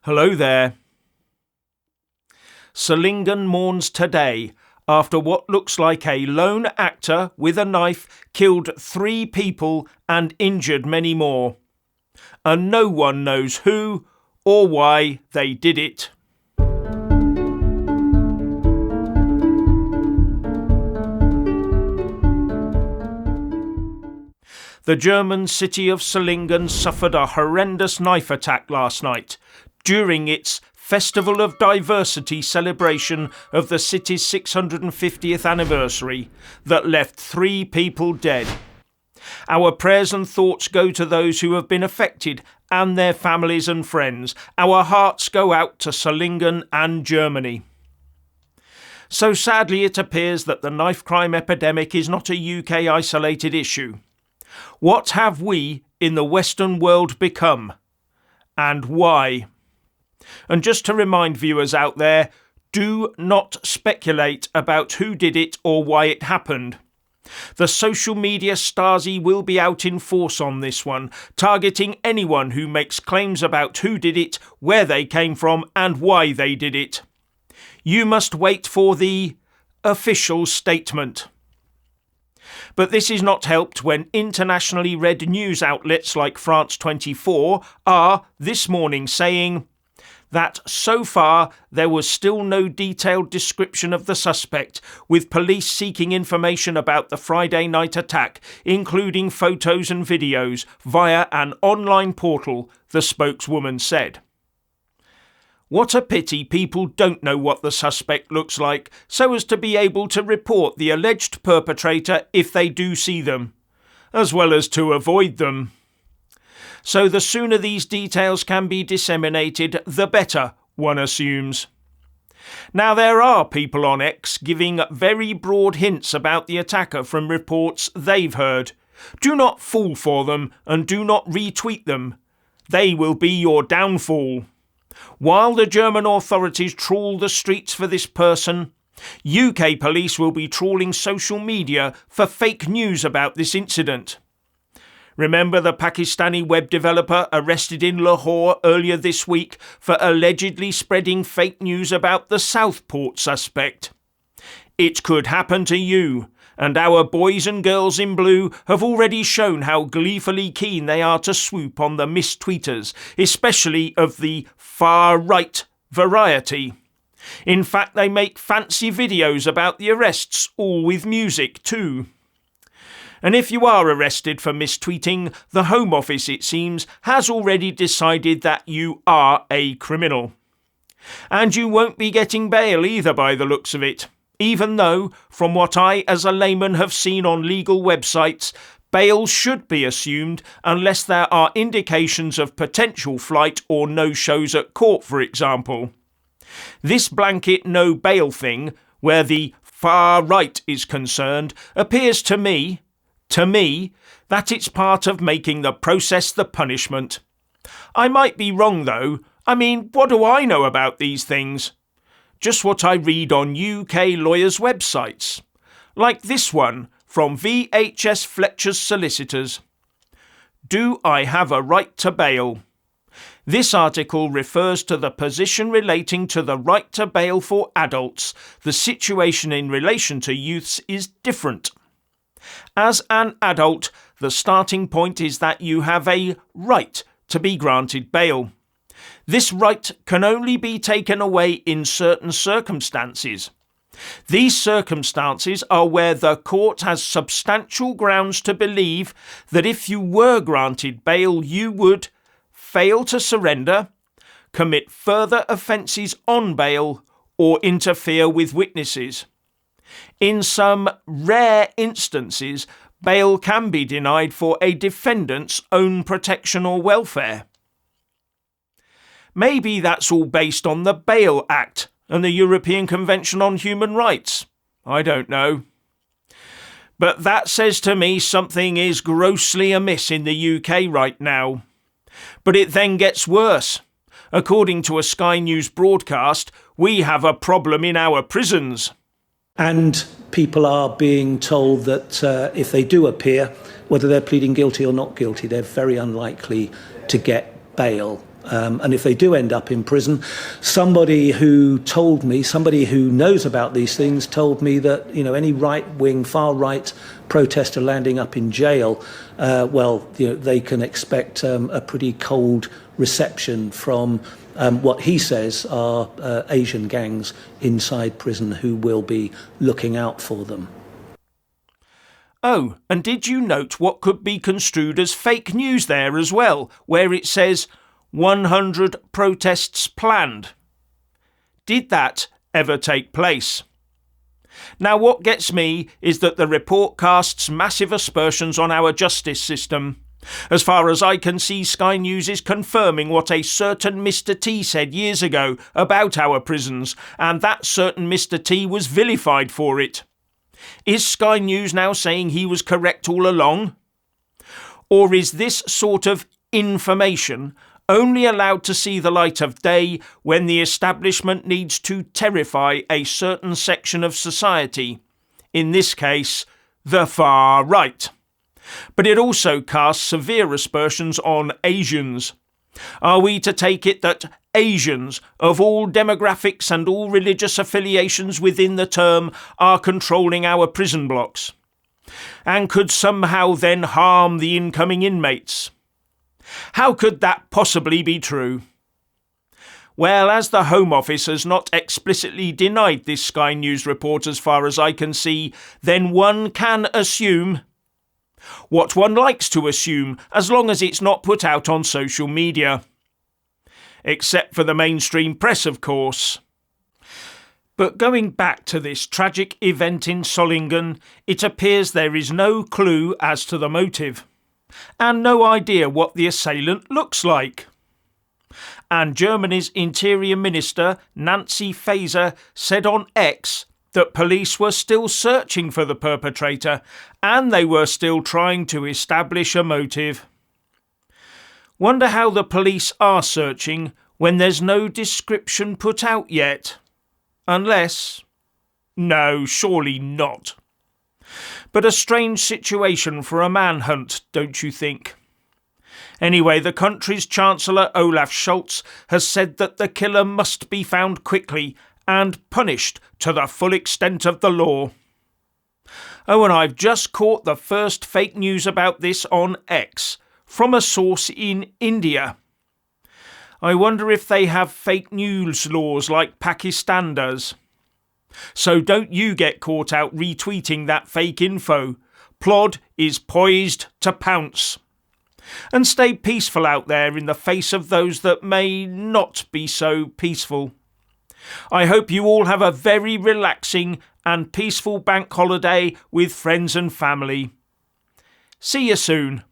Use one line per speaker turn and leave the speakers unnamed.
Hello there. Solingen mourns today after what looks like a lone actor with a knife killed 3 people and injured many more. And no one knows who or why they did it. The German city of Solingen suffered a horrendous knife attack last night during its Festival of Diversity celebration of the city's 650th anniversary that left 3 people dead. Our prayers and thoughts go to those who have been affected and their families and friends. Our hearts go out to Solingen and Germany. So sadly it appears that the knife crime epidemic is not a UK isolated issue. What have we in the Western world become? And why? And just to remind viewers out there, do not speculate about who did it or why it happened. The social media Stasi will be out in force on this one, targeting anyone who makes claims about who did it, where they came from and why they did it. You must wait for the official statement. But this is not helped when internationally read news outlets like France 24 are this morning saying that so far there was still no detailed description of the suspect, with police seeking information about the Friday night attack, including photos and videos, via an online portal, the spokeswoman said. What a pity people don't know what the suspect looks like, so as to be able to report the alleged perpetrator if they do see them, as well as to avoid them. So the sooner these details can be disseminated, the better, one assumes. Now there are people on X giving very broad hints about the attacker from reports they've heard. Do not fall for them and do not retweet them. They will be your downfall. While the German authorities trawl the streets for this person, UK police will be trawling social media for fake news about this incident. Remember the Pakistani web developer arrested in Lahore earlier this week for allegedly spreading fake news about the Southport suspect? It could happen to you, and our boys and girls in blue have already shown how gleefully keen they are to swoop on the mistweeters, especially of the far-right variety. In fact, they make fancy videos about the arrests, all with music too. And if you are arrested for mistweeting, the Home Office, it seems, has already decided that you are a criminal. And you won't be getting bail either by the looks of it, even though, from what I as a layman have seen on legal websites, bail should be assumed unless there are indications of potential flight or no-shows at court, for example. This blanket no bail thing, where the far right is concerned, appears to me, that it's part of making the process the punishment. I might be wrong though. I mean, what do I know about these things? Just what I read on UK lawyers' websites. Like this one from VHS Fletcher's solicitors. Do I have a right to bail? This article refers to the position relating to the right to bail for adults. The situation in relation to youths is different. As an adult, the starting point is that you have a right to be granted bail. This right can only be taken away in certain circumstances. These circumstances are where the court has substantial grounds to believe that if you were granted bail, you would fail to surrender, commit further offences on bail, or interfere with witnesses. In some rare instances, bail can be denied for a defendant's own protection or welfare. Maybe that's all based on the Bail Act and the European Convention on Human Rights. I don't know. But that says to me something is grossly amiss in the UK right now. But it then gets worse. According to a Sky News broadcast, we have a problem in our prisons.
And people are being told that if they do appear, whether they're pleading guilty or not guilty, they're very unlikely to get bail. And if they do end up in prison, somebody who knows about these things told me that, any right-wing, far-right protester landing up in jail, they can expect a pretty cold reception from what he says are Asian gangs inside prison who will be looking out for them.
Oh, and did you note what could be construed as fake news there as well, where it says 100 protests planned? Did that ever take place? Now, what gets me is that the report casts massive aspersions on our justice system. As far as I can see, Sky News is confirming what a certain Mr. T said years ago about our prisons, and that certain Mr. T was vilified for it. Is Sky News now saying he was correct all along? Or is this sort of information only allowed to see the light of day when the establishment needs to terrify a certain section of society, in this case, the far right? But it also casts severe aspersions on Asians. Are we to take it that Asians of all demographics and all religious affiliations within the term are controlling our prison blocks, and could somehow then harm the incoming inmates? How could that possibly be true? Well, as the Home Office has not explicitly denied this Sky News report as far as I can see, then one can assume what one likes to assume, as long as it's not put out on social media. Except for the mainstream press, of course. But going back to this tragic event in Solingen, it appears there is no clue as to the motive, and no idea what the assailant looks like. And Germany's Interior Minister, Nancy Faeser, said on X that police were still searching for the perpetrator, and they were still trying to establish a motive. Wonder how the police are searching when there's no description put out yet. Unless... No, surely not. But a strange situation for a manhunt, don't you think? Anyway, the country's Chancellor Olaf Scholz has said that the killer must be found quickly and punished to the full extent of the law. Oh, and I've just caught the first fake news about this on X, from a source in India. I wonder if they have fake news laws like Pakistan does. So don't you get caught out retweeting that fake info. Plod is poised to pounce. And stay peaceful out there in the face of those that may not be so peaceful. I hope you all have a very relaxing and peaceful bank holiday with friends and family. See you soon.